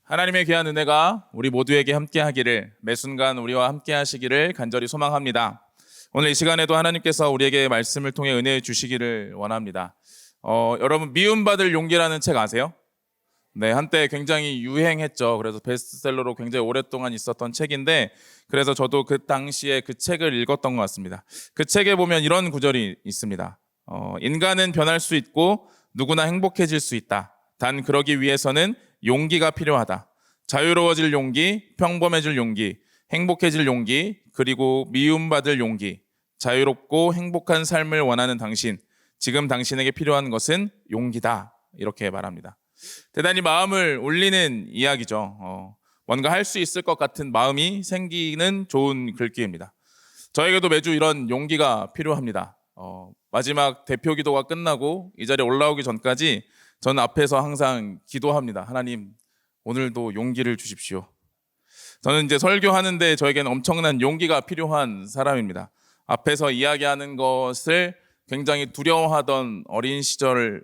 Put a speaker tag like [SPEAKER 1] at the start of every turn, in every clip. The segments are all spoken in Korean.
[SPEAKER 1] 하나님의 귀한 은혜가 우리 모두에게 함께 하기를, 매 순간 우리와 함께 하시기를 간절히 소망합니다. 오늘 이 시간에도 하나님께서 우리에게 말씀을 통해 은혜 주시기를 원합니다. 여러분, 미움받을 용기라는 책 아세요? 네, 한때 굉장히 유행했죠. 그래서 베스트셀러로 굉장히 오랫동안 있었던 책인데, 그래서 저도 그 당시에 그 책을 읽었던 것 같습니다. 그 책에 보면 이런 구절이 있습니다. 인간은 변할 수 있고 누구나 행복해질 수 있다. 단 그러기 위해서는 용기가 필요하다. 자유로워질 용기, 평범해질 용기, 행복해질 용기, 그리고 미움받을 용기. 자유롭고 행복한 삶을 원하는 당신, 지금 당신에게 필요한 것은 용기다. 이렇게 말합니다. 대단히 마음을 울리는 이야기죠. 뭔가 할 수 있을 것 같은 마음이 생기는 좋은 글귀입니다. 저에게도 매주 이런 용기가 필요합니다. 마지막 대표 기도가 끝나고 이 자리에 올라오기 전까지 저는 앞에서 항상 기도합니다. 하나님, 오늘도 용기를 주십시오. 저는 이제 설교하는데 저에게는 엄청난 용기가 필요한 사람입니다. 앞에서 이야기하는 것을 굉장히 두려워하던 어린 시절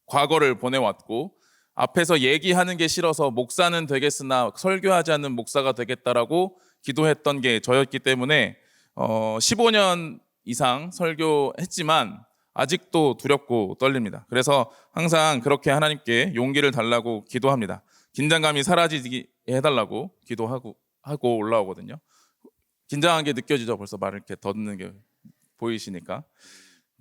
[SPEAKER 1] 과거를 보내왔고, 앞에서 얘기하는 게 싫어서 목사는 되겠으나 설교하지 않는 목사가 되겠다라고 기도했던 게 저였기 때문에 15년 이상 설교했지만 아직도 두렵고 떨립니다. 그래서 항상 그렇게 하나님께 용기를 달라고 기도합니다. 긴장감이 사라지게 해달라고 기도하고 올라오거든요. 긴장한 게 느껴지죠. 벌써 말을 이렇게 덧는 게 보이시니까.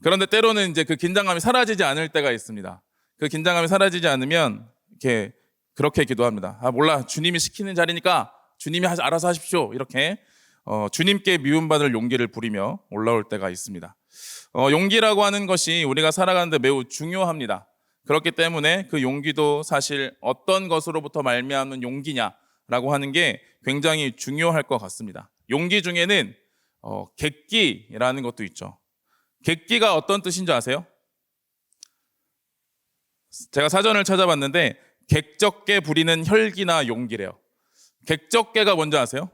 [SPEAKER 1] 그런데 때로는 이제 그 긴장감이 사라지지 않을 때가 있습니다. 그 긴장감이 사라지지 않으면 이렇게 그렇게 기도합니다. 몰라, 주님이 시키는 자리니까 주님이 알아서 하십시오. 이렇게 주님께 미움받을 용기를 부리며 올라올 때가 있습니다. 용기라고 하는 것이 우리가 살아가는데 매우 중요합니다. 그렇기 때문에 그 용기도 사실 어떤 것으로부터 말미암은 용기냐라고 하는 게 굉장히 중요할 것 같습니다. 용기 중에는 객기라는 것도 있죠. 객기가 어떤 뜻인 줄 아세요? 제가 사전을 찾아봤는데 객적게 부리는 혈기나 용기래요. 객적게가 뭔지 아세요?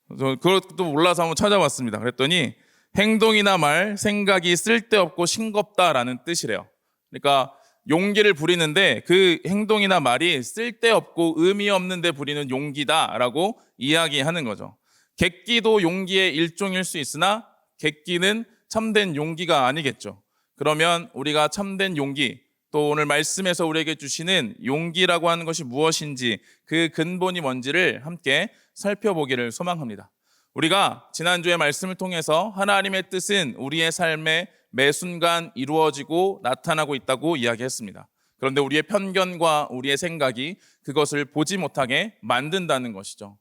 [SPEAKER 1] 그것도 몰라서 한번 찾아봤습니다. 그랬더니 행동이나 말, 생각이 쓸데없고 싱겁다라는 뜻이래요. 그러니까 용기를 부리는데 그 행동이나 말이 쓸데없고 의미 없는데 부리는 용기다라고 이야기하는 거죠. 객기도 용기의 일종일 수 있으나 객기는 참된 용기가 아니겠죠. 그러면 우리가 참된 용기, 또 오늘 말씀에서 우리에게 주시는 용기라고 하는 것이 무엇인지, 그 근본이 뭔지를 함께 살펴보기를 소망합니다. 우리가 지난주에 말씀을 통해서 하나님의 뜻은 우리의 삶에 매 순간 이루어지고 나타나고 있다고 이야기했습니다. 그런데 우리의 편견과 우리의 생각이 그것을 보지 못하게 만든다는 것이죠.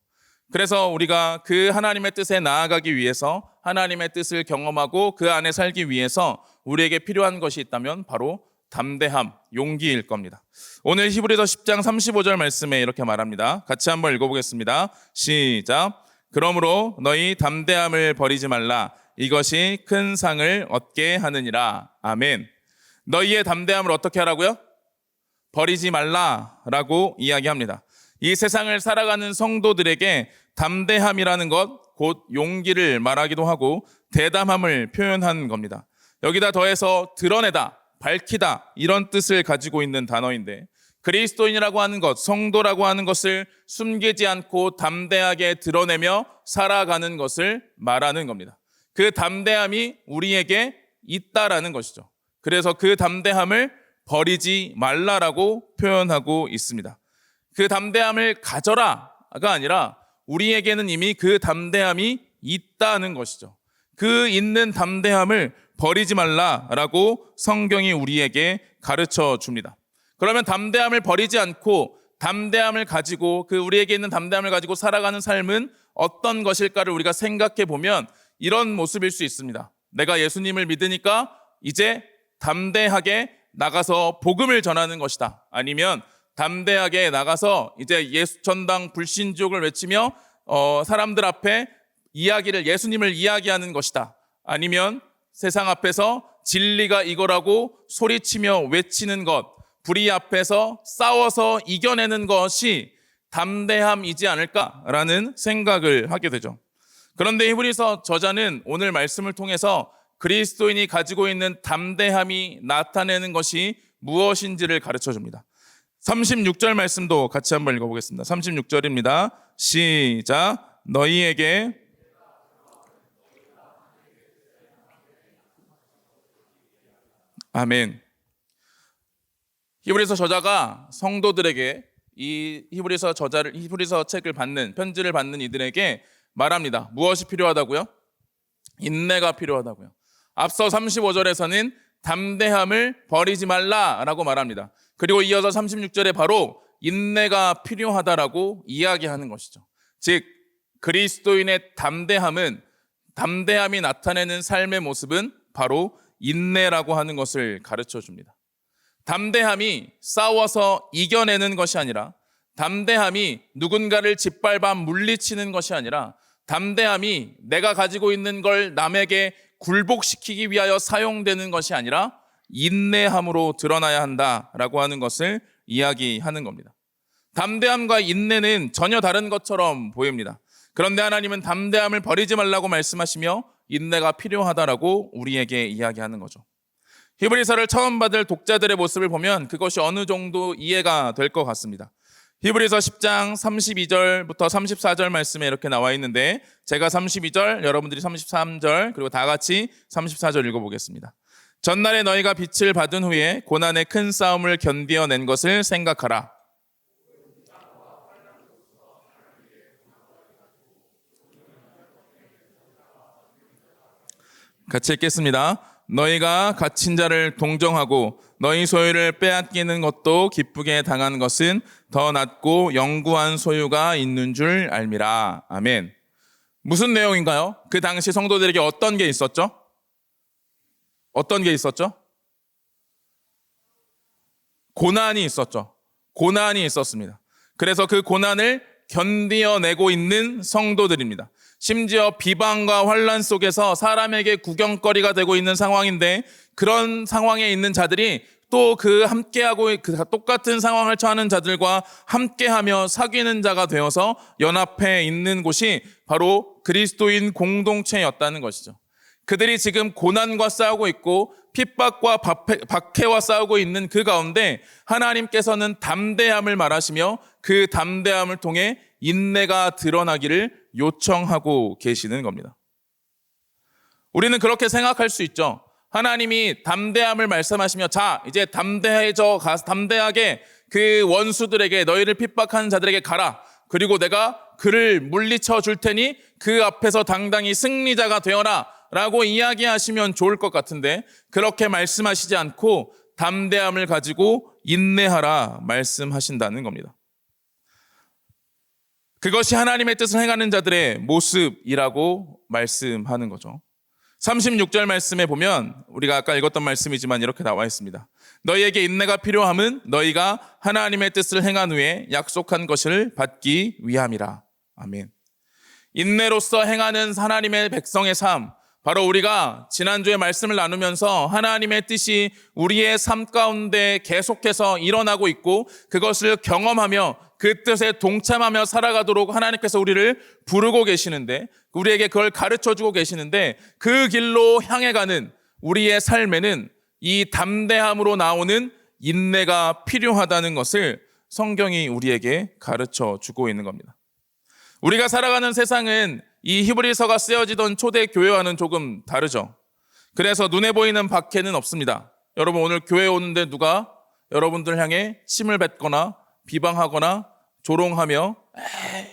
[SPEAKER 1] 그래서 우리가 그 하나님의 뜻에 나아가기 위해서, 하나님의 뜻을 경험하고 그 안에 살기 위해서 우리에게 필요한 것이 있다면 바로 담대함, 용기일 겁니다. 오늘 히브리서 10장 35절 말씀에 이렇게 말합니다. 같이 한번 읽어보겠습니다. 시작. 그러므로 너희 담대함을 버리지 말라. 이것이 큰 상을 얻게 하느니라. 아멘. 너희의 담대함을 어떻게 하라고요? 버리지 말라라고 이야기합니다. 이 세상을 살아가는 성도들에게 담대함이라는 것, 곧 용기를 말하기도 하고 대담함을 표현한 겁니다. 여기다 더해서 드러내다, 밝히다, 이런 뜻을 가지고 있는 단어인데, 그리스도인이라고 하는 것, 성도라고 하는 것을 숨기지 않고 담대하게 드러내며 살아가는 것을 말하는 겁니다. 그 담대함이 우리에게 있다라는 것이죠. 그래서 그 담대함을 버리지 말라라고 표현하고 있습니다. 그 담대함을 가져라가 아니라 우리에게는 이미 그 담대함이 있다는 것이죠. 그 있는 담대함을 버리지 말라라고 성경이 우리에게 가르쳐 줍니다. 그러면 담대함을 버리지 않고 담대함을 가지고, 그 우리에게 있는 담대함을 가지고 살아가는 삶은 어떤 것일까를 우리가 생각해 보면 이런 모습일 수 있습니다. 내가 예수님을 믿으니까 이제 담대하게 나가서 복음을 전하는 것이다. 아니면 담대하게 나가서 이제 예수전당 불신족을 외치며 사람들 앞에 예수님을 이야기하는 것이다. 아니면 세상 앞에서 진리가 이거라고 소리치며 외치는 것, 불의 앞에서 싸워서 이겨내는 것이 담대함이지 않을까라는 생각을 하게 되죠. 그런데 히브리서 저자는 오늘 말씀을 통해서 그리스도인이 가지고 있는 담대함이 나타내는 것이 무엇인지를 가르쳐 줍니다. 36절 말씀도 같이 한번 읽어보겠습니다. 36절입니다. 시작. 너희에게 아멘. 히브리서 저자가 성도들에게 이 히브리서 책을 받는, 편지를 받는 이들에게 말합니다. 무엇이 필요하다고요? 인내가 필요하다고요. 앞서 35절에서는 담대함을 버리지 말라라고 말합니다. 그리고 이어서 36절에 바로 인내가 필요하다라고 이야기하는 것이죠. 즉 그리스도인의 담대함이 나타내는 삶의 모습은 바로 인내라고 하는 것을 가르쳐 줍니다. 담대함이 싸워서 이겨내는 것이 아니라, 담대함이 누군가를 짓밟아 물리치는 것이 아니라, 담대함이 내가 가지고 있는 걸 남에게 굴복시키기 위하여 사용되는 것이 아니라 인내함으로 드러나야 한다라고 하는 것을 이야기하는 겁니다. 담대함과 인내는 전혀 다른 것처럼 보입니다. 그런데 하나님은 담대함을 버리지 말라고 말씀하시며 인내가 필요하다라고 우리에게 이야기하는 거죠. 히브리서를 처음 받을 독자들의 모습을 보면 그것이 어느 정도 이해가 될 것 같습니다. 히브리서 10장 32절부터 34절 말씀에 이렇게 나와 있는데, 제가 32절, 여러분들이 33절, 그리고 다 같이 34절 읽어보겠습니다. 전날에 너희가 빛을 받은 후에 고난의 큰 싸움을 견디어낸 것을 생각하라. 같이 읽겠습니다. 너희가 갇힌 자를 동정하고 너희 소유를 빼앗기는 것도 기쁘게 당하는 것은 더 낫고 영구한 소유가 있는 줄 알미라. 아멘. 무슨 내용인가요? 그 당시 성도들에게 어떤 게 있었죠? 어떤 게 있었죠? 고난이 있었죠. 고난이 있었습니다. 그래서 그 고난을 견디어내고 있는 성도들입니다. 심지어 비방과 환난 속에서 사람에게 구경거리가 되고 있는 상황인데, 그런 상황에 있는 자들이 또 그 함께하고 똑같은 상황을 처하는 자들과 함께하며 사귀는 자가 되어서 연합해 있는 곳이 바로 그리스도인 공동체였다는 것이죠. 그들이 지금 고난과 싸우고 있고 핍박과 박해와 싸우고 있는 그 가운데 하나님께서는 담대함을 말하시며 그 담대함을 통해 인내가 드러나기를 요청하고 계시는 겁니다. 우리는 그렇게 생각할 수 있죠. 하나님이 담대함을 말씀하시며, 자, 이제 담대하게 그 원수들에게, 너희를 핍박하는 자들에게 가라. 그리고 내가 그를 물리쳐 줄 테니 그 앞에서 당당히 승리자가 되어라 라고 이야기하시면 좋을 것 같은데, 그렇게 말씀하시지 않고 담대함을 가지고 인내하라 말씀하신다는 겁니다. 그것이 하나님의 뜻을 행하는 자들의 모습이라고 말씀하는 거죠. 36절 말씀에 보면 우리가 아까 읽었던 말씀이지만 이렇게 나와 있습니다. 너희에게 인내가 필요함은 너희가 하나님의 뜻을 행한 후에 약속한 것을 받기 위함이라. 아멘. 인내로서 행하는 하나님의 백성의 삶, 바로 우리가 지난주에 말씀을 나누면서 하나님의 뜻이 우리의 삶 가운데 계속해서 일어나고 있고 그것을 경험하며 그 뜻에 동참하며 살아가도록 하나님께서 우리를 부르고 계시는데, 우리에게 그걸 가르쳐주고 계시는데, 그 길로 향해 가는 우리의 삶에는 이 담대함으로 나오는 인내가 필요하다는 것을 성경이 우리에게 가르쳐주고 있는 겁니다. 우리가 살아가는 세상은 이 히브리서가 쓰여지던 초대 교회와는 조금 다르죠. 그래서 눈에 보이는 박해는 없습니다. 여러분, 오늘 교회에 오는데 누가 여러분들 향해 침을 뱉거나 비방하거나 조롱하며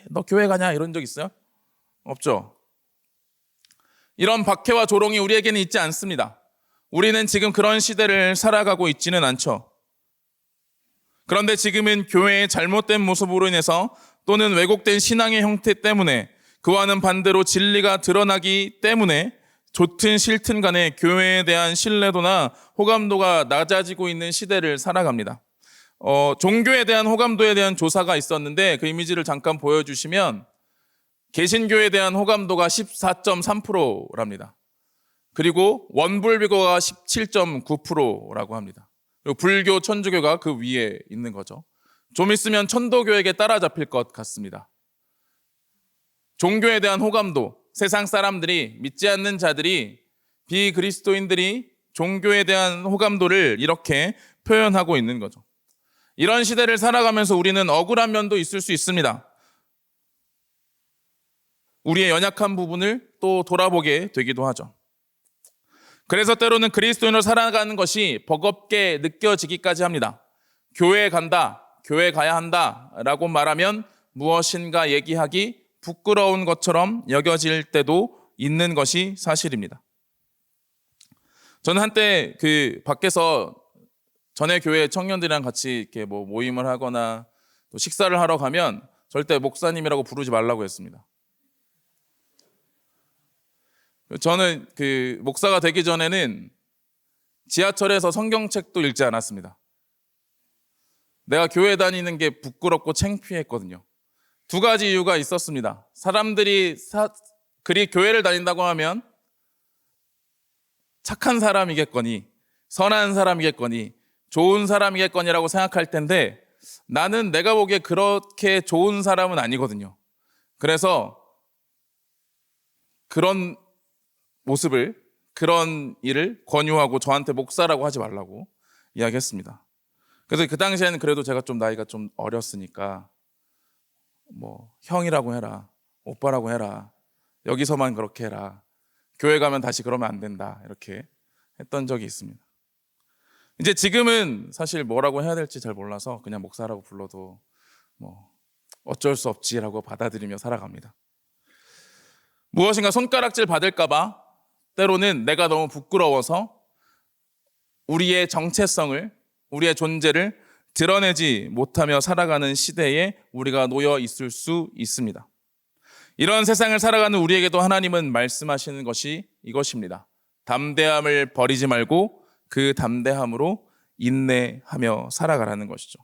[SPEAKER 1] 너 교회 가냐 이런 적 있어요? 없죠. 이런 박해와 조롱이 우리에게는 있지 않습니다. 우리는 지금 그런 시대를 살아가고 있지는 않죠. 그런데 지금은 교회의 잘못된 모습으로 인해서 또는 왜곡된 신앙의 형태 때문에, 그와는 반대로 진리가 드러나기 때문에 좋든 싫든 간에 교회에 대한 신뢰도나 호감도가 낮아지고 있는 시대를 살아갑니다. 종교에 대한 호감도에 대한 조사가 있었는데 그 이미지를 잠깐 보여주시면 개신교에 대한 호감도가 14.3%랍니다. 그리고 원불교가 17.9%라고 합니다. 그리고 불교, 천주교가 그 위에 있는 거죠. 좀 있으면 천도교에게 따라잡힐 것 같습니다. 종교에 대한 호감도, 세상 사람들이, 믿지 않는 자들이, 비그리스도인들이 종교에 대한 호감도를 이렇게 표현하고 있는 거죠. 이런 시대를 살아가면서 우리는 억울한 면도 있을 수 있습니다. 우리의 연약한 부분을 또 돌아보게 되기도 하죠. 그래서 때로는 그리스도인으로 살아가는 것이 버겁게 느껴지기까지 합니다. 교회에 간다, 교회 가야 한다 라고 말하면 무엇인가 얘기하기 부끄러운 것처럼 여겨질 때도 있는 것이 사실입니다. 저는 한때 밖에서 전에 교회 청년들이랑 같이 이렇게 모임을 하거나 또 식사를 하러 가면 절대 목사님이라고 부르지 말라고 했습니다. 저는 목사가 되기 전에는 지하철에서 성경책도 읽지 않았습니다. 내가 교회 다니는 게 부끄럽고 창피했거든요. 두 가지 이유가 있었습니다. 사람들이 그리 교회를 다닌다고 하면 착한 사람이겠거니, 선한 사람이겠거니, 좋은 사람이겠거니라고 생각할 텐데 나는 내가 보기에 그렇게 좋은 사람은 아니거든요. 그래서 그런 모습을, 그런 일을 권유하고 저한테 목사라고 하지 말라고 이야기했습니다. 그래서 그 당시에는 그래도 제가 좀 나이가 좀 어렸으니까 형이라고 해라, 오빠라고 해라, 여기서만 그렇게 해라, 교회 가면 다시 그러면 안 된다, 이렇게 했던 적이 있습니다. 이제 지금은 사실 뭐라고 해야 될지 잘 몰라서 그냥 목사라고 불러도 어쩔 수 없지라고 받아들이며 살아갑니다. 무엇인가 손가락질 받을까봐 때로는 내가 너무 부끄러워서 우리의 정체성을, 우리의 존재를 드러내지 못하며 살아가는 시대에 우리가 놓여 있을 수 있습니다. 이런 세상을 살아가는 우리에게도 하나님은 말씀하시는 것이 이것입니다. 담대함을 버리지 말고 그 담대함으로 인내하며 살아가라는 것이죠.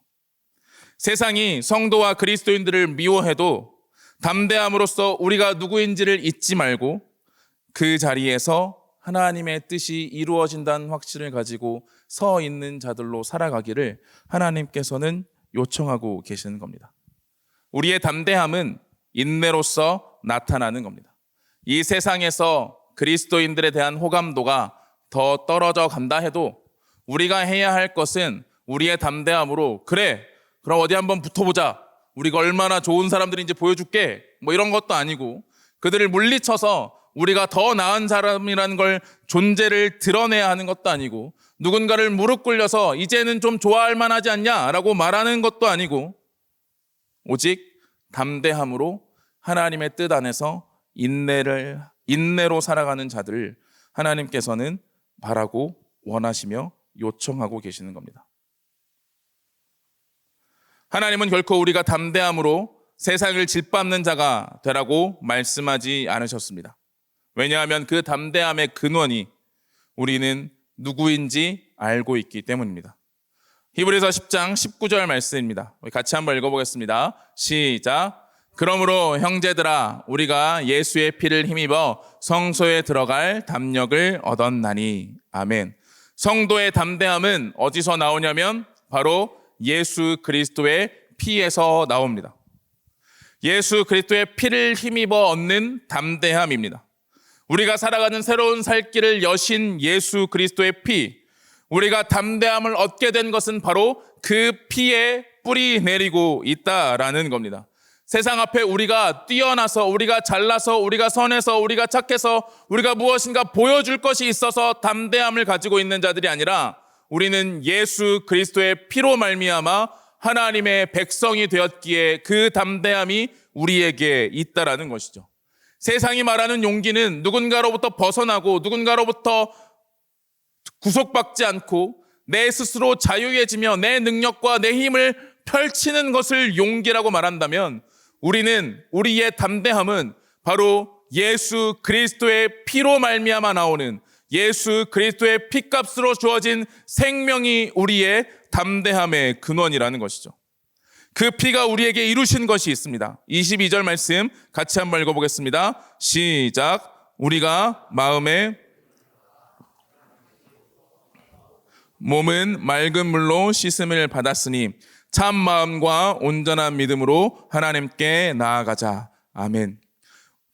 [SPEAKER 1] 세상이 성도와 그리스도인들을 미워해도 담대함으로써 우리가 누구인지를 잊지 말고 그 자리에서 하나님의 뜻이 이루어진다는 확신을 가지고 서 있는 자들로 살아가기를 하나님께서는 요청하고 계시는 겁니다. 우리의 담대함은 인내로서 나타나는 겁니다. 이 세상에서 그리스도인들에 대한 호감도가 더 떨어져 간다 해도 우리가 해야 할 것은 우리의 담대함으로 그래, 그럼 어디 한번 붙어보자, 우리가 얼마나 좋은 사람들인지 보여줄게, 이런 것도 아니고 그들을 물리쳐서 우리가 더 나은 사람이라는 걸 존재를 드러내야 하는 것도 아니고 누군가를 무릎 꿇려서 이제는 좀 좋아할 만하지 않냐라고 말하는 것도 아니고 오직 담대함으로 하나님의 뜻 안에서 인내로 살아가는 자들을 하나님께서는 바라고 원하시며 요청하고 계시는 겁니다. 하나님은 결코 우리가 담대함으로 세상을 짓밟는 자가 되라고 말씀하지 않으셨습니다. 왜냐하면 그 담대함의 근원이 우리는 누구인지 알고 있기 때문입니다. 히브리서 10장 19절 말씀입니다. 같이 한번 읽어보겠습니다. 시작. 그러므로 형제들아, 우리가 예수의 피를 힘입어 성소에 들어갈 담력을 얻었나니. 아멘. 성도의 담대함은 어디서 나오냐면 바로 예수 그리스도의 피에서 나옵니다. 예수 그리스도의 피를 힘입어 얻는 담대함입니다. 우리가 살아가는 새로운 살 길을 여신 예수 그리스도의 피, 우리가 담대함을 얻게 된 것은 바로 그 피에 뿌리 내리고 있다라는 겁니다. 세상 앞에 우리가 뛰어나서, 우리가 잘나서, 우리가 선해서, 우리가 착해서, 우리가 무엇인가 보여줄 것이 있어서 담대함을 가지고 있는 자들이 아니라 우리는 예수 그리스도의 피로 말미암아 하나님의 백성이 되었기에 그 담대함이 우리에게 있다라는 것이죠. 세상이 말하는 용기는 누군가로부터 벗어나고 누군가로부터 구속받지 않고 내 스스로 자유해지며 내 능력과 내 힘을 펼치는 것을 용기라고 말한다면 우리는, 우리의 담대함은 바로 예수 그리스도의 피로 말미암아 나오는 예수 그리스도의 피값으로 주어진 생명이 우리의 담대함의 근원이라는 것이죠. 그 피가 우리에게 이루신 것이 있습니다. 22절 말씀 같이 한번 읽어보겠습니다. 시작. 우리가 마음에 몸은 맑은 물로 씻음을 받았으니 참 마음과 온전한 믿음으로 하나님께 나아가자. 아멘.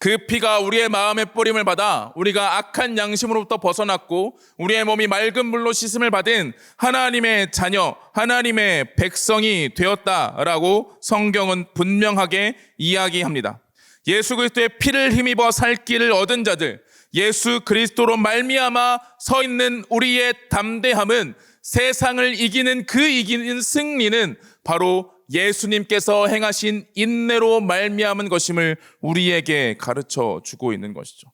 [SPEAKER 1] 그 피가 우리의 마음의 뿌림을 받아 우리가 악한 양심으로부터 벗어났고 우리의 몸이 맑은 물로 씻음을 받은 하나님의 자녀, 하나님의 백성이 되었다라고 성경은 분명하게 이야기합니다. 예수 그리스도의 피를 힘입어 살 길을 얻은 자들, 예수 그리스도로 말미암아 서 있는 우리의 담대함은 세상을 이기는 그 이기는 승리는 바로 예수님께서 행하신 인내로 말미암은 것임을 우리에게 가르쳐 주고 있는 것이죠.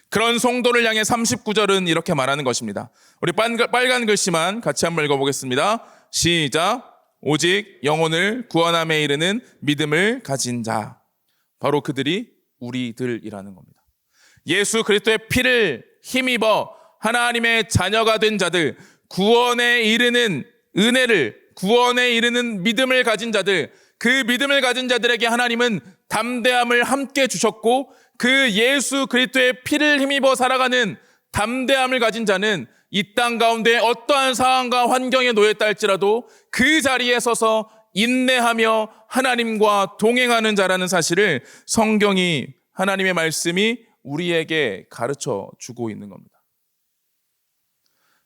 [SPEAKER 1] 그런 성도를 향해 39절은 이렇게 말하는 것입니다. 우리 빨간 글씨만 같이 한번 읽어보겠습니다. 시작. 오직 영혼을 구원함에 이르는 믿음을 가진 자. 바로 그들이 우리들이라는 겁니다. 예수 그리스도의 피를 힘입어 하나님의 자녀가 된 자들, 구원에 이르는 은혜를, 구원에 이르는 믿음을 가진 자들, 그 믿음을 가진 자들에게 하나님은 담대함을 함께 주셨고 그 예수 그리스도의 피를 힘입어 살아가는 담대함을 가진 자는 이 땅 가운데 어떠한 상황과 환경에 놓였다 할지라도 그 자리에 서서 인내하며 하나님과 동행하는 자라는 사실을 성경이, 하나님의 말씀이 우리에게 가르쳐 주고 있는 겁니다.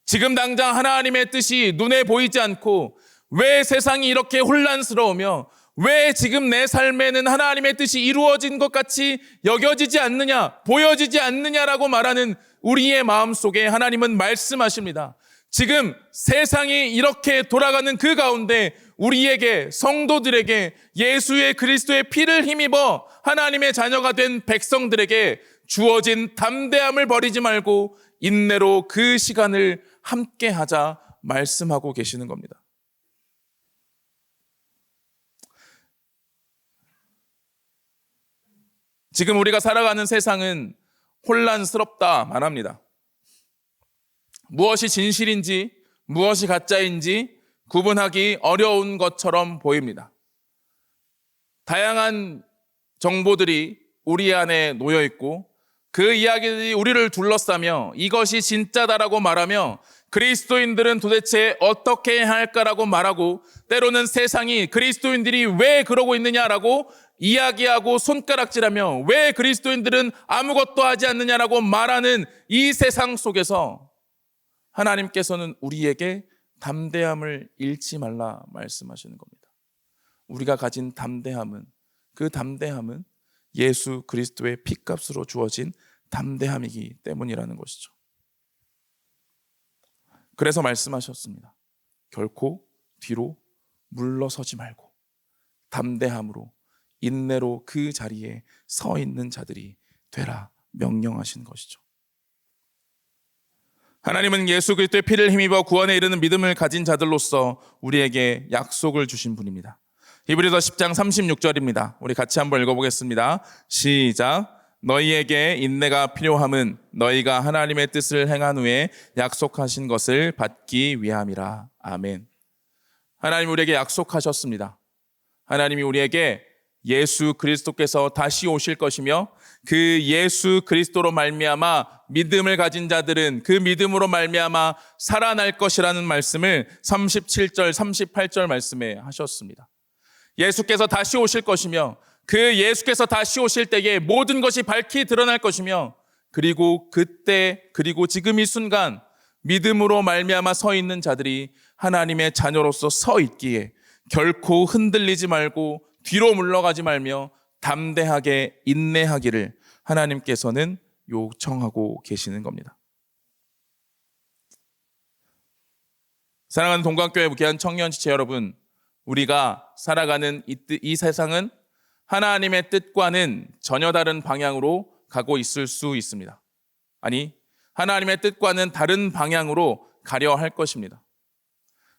[SPEAKER 1] 지금 당장 하나님의 뜻이 눈에 보이지 않고 왜 세상이 이렇게 혼란스러우며 왜 지금 내 삶에는 하나님의 뜻이 이루어진 것 같이 여겨지지 않느냐, 보여지지 않느냐라고 말하는 우리의 마음속에 하나님은 말씀하십니다. 지금 세상이 이렇게 돌아가는 그 가운데 우리에게, 성도들에게, 예수의 그리스도의 피를 힘입어 하나님의 자녀가 된 백성들에게 주어진 담대함을 버리지 말고 인내로 그 시간을 함께 하자 말씀하고 계시는 겁니다. 지금 우리가 살아가는 세상은 혼란스럽다 말합니다. 무엇이 진실인지 무엇이 가짜인지 구분하기 어려운 것처럼 보입니다. 다양한 정보들이 우리 안에 놓여 있고 그 이야기들이 우리를 둘러싸며 이것이 진짜다라고 말하며 그리스도인들은 도대체 어떻게 해야 할까라고 말하고 때로는 세상이 그리스도인들이 왜 그러고 있느냐라고 이야기하고 손가락질하며 왜 그리스도인들은 아무것도 하지 않느냐라고 말하는 이 세상 속에서 하나님께서는 우리에게 담대함을 잃지 말라 말씀하시는 겁니다. 우리가 가진 담대함은, 그 담대함은 예수 그리스도의 핏값으로 주어진 담대함이기 때문이라는 것이죠. 그래서 말씀하셨습니다. 결코 뒤로 물러서지 말고 담대함으로 인내로 그 자리에 서 있는 자들이 되라 명령하신 것이죠. 하나님은 예수 그리스도의 피를 힘입어 구원에 이르는 믿음을 가진 자들로서 우리에게 약속을 주신 분입니다. 히브리서 10장 36절입니다. 우리 같이 한번 읽어보겠습니다. 시작. 너희에게 인내가 필요함은 너희가 하나님의 뜻을 행한 후에 약속하신 것을 받기 위함이라. 아멘. 하나님 우리에게 약속하셨습니다. 하나님이 우리에게 예수 그리스도께서 다시 오실 것이며 그 예수 그리스도로 말미암아 믿음을 가진 자들은 그 믿음으로 말미암아 살아날 것이라는 말씀을 37절, 38절 말씀에 하셨습니다. 예수께서 다시 오실 것이며 그 예수께서 다시 오실 때에 모든 것이 밝히 드러날 것이며 그리고 그때 그리고 지금 이 순간 믿음으로 말미암아 서 있는 자들이 하나님의 자녀로서 서 있기에 결코 흔들리지 말고 뒤로 물러가지 말며 담대하게 인내하기를 하나님께서는 요청하고 계시는 겁니다. 사랑하는 동관교회 무기한 청년지체 여러분, 우리가 살아가는 이 세상은 하나님의 뜻과는 전혀 다른 방향으로 가고 있을 수 있습니다. 아니, 하나님의 뜻과는 다른 방향으로 가려 할 것입니다.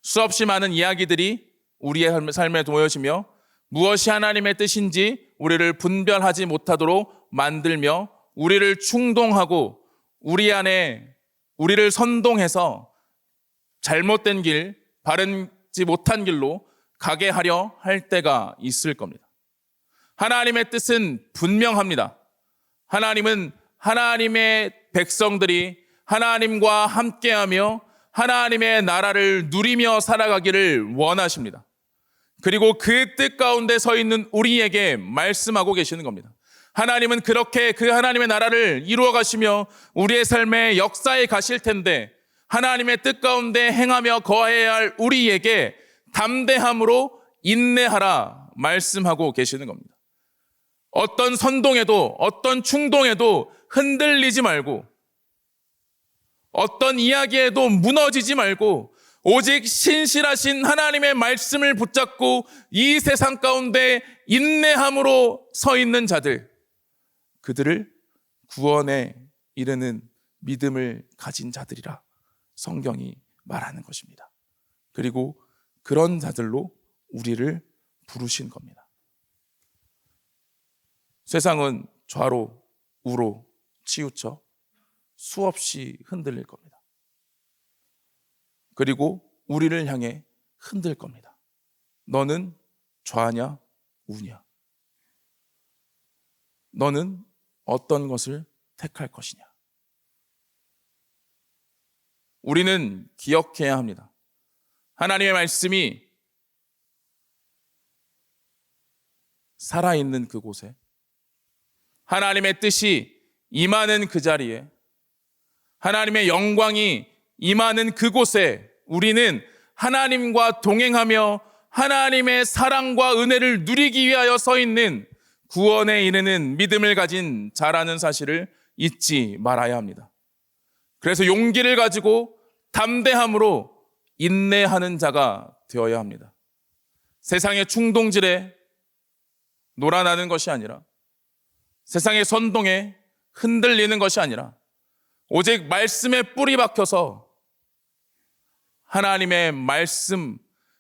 [SPEAKER 1] 수없이 많은 이야기들이 우리의 삶에 놓여지며 무엇이 하나님의 뜻인지 우리를 분별하지 못하도록 만들며 우리를 충동하고 우리 안에 우리를 선동해서 잘못된 길, 바르지 못한 길로 가게 하려 할 때가 있을 겁니다. 하나님의 뜻은 분명합니다. 하나님은 하나님의 백성들이 하나님과 함께하며 하나님의 나라를 누리며 살아가기를 원하십니다. 그리고 그 뜻 가운데 서 있는 우리에게 말씀하고 계시는 겁니다. 하나님은 그렇게 그 하나님의 나라를 이루어 가시며 우리의 삶의 역사에 가실 텐데 하나님의 뜻 가운데 행하며 거해야 할 우리에게 담대함으로 인내하라 말씀하고 계시는 겁니다. 어떤 선동에도 어떤 충동에도 흔들리지 말고 어떤 이야기에도 무너지지 말고 오직 신실하신 하나님의 말씀을 붙잡고 이 세상 가운데 인내함으로 서 있는 자들, 그들을 구원에 이르는 믿음을 가진 자들이라 성경이 말하는 것입니다. 그리고 그런 자들로 우리를 부르신 겁니다. 세상은 좌로 우로 치우쳐 수없이 흔들릴 겁니다. 그리고 우리를 향해 흔들 겁니다. 너는 좌냐 우냐? 너는 어떤 것을 택할 것이냐? 우리는 기억해야 합니다. 하나님의 말씀이 살아있는 그곳에, 하나님의 뜻이 임하는 그 자리에, 하나님의 영광이 임하는 그곳에 우리는 하나님과 동행하며 하나님의 사랑과 은혜를 누리기 위하여 서 있는 구원에 이르는 믿음을 가진 자라는 사실을 잊지 말아야 합니다. 그래서 용기를 가지고 담대함으로 인내하는 자가 되어야 합니다. 세상의 충동질에 놀아나는 것이 아니라, 세상의 선동에 흔들리는 것이 아니라 오직 말씀에 뿌리 박혀서 하나님의 말씀,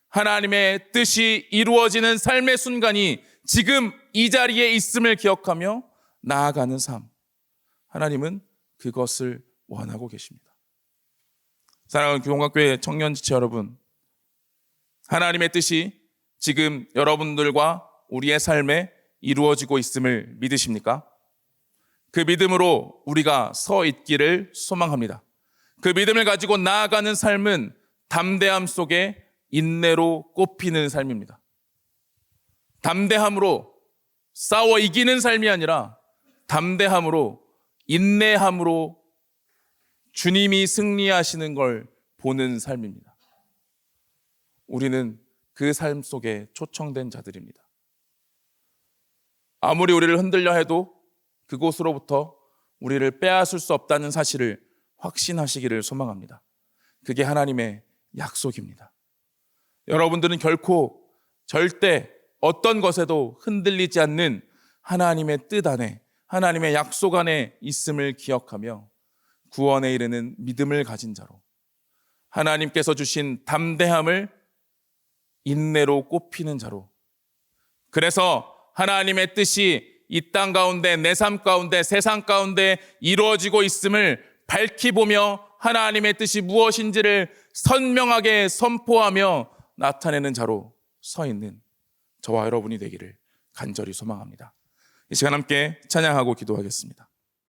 [SPEAKER 1] 하나님의 뜻이 이루어지는 삶의 순간이 지금 이 자리에 있음을 기억하며 나아가는 삶. 하나님은 그것을 원하고 계십니다. 사랑하는 교동각교회 청년지체 여러분, 하나님의 뜻이 지금 여러분들과 우리의 삶에 이루어지고 있음을 믿으십니까? 그 믿음으로 우리가 서 있기를 소망합니다. 그 믿음을 가지고 나아가는 삶은 담대함 속에 인내로 꼽히는 삶입니다. 담대함으로 싸워 이기는 삶이 아니라 담대함으로 인내함으로 주님이 승리하시는 걸 보는 삶입니다. 우리는 그 삶 속에 초청된 자들입니다. 아무리 우리를 흔들려 해도 그곳으로부터 우리를 빼앗을 수 없다는 사실을 확신하시기를 소망합니다. 그게 하나님의 약속입니다. 여러분들은 결코 절대 어떤 것에도 흔들리지 않는 하나님의 뜻 안에, 하나님의 약속 안에 있음을 기억하며 구원에 이르는 믿음을 가진 자로, 하나님께서 주신 담대함을 인내로 꼽히는 자로, 그래서 하나님의 뜻이 이 땅 가운데, 내 삶 가운데, 세상 가운데 이루어지고 있음을 밝히 보며 하나님의 뜻이 무엇인지를 선명하게 선포하며 나타내는 자로 서 있는 저와 여러분이 되기를 간절히 소망합니다. 이 시간 함께 찬양하고 기도하겠습니다.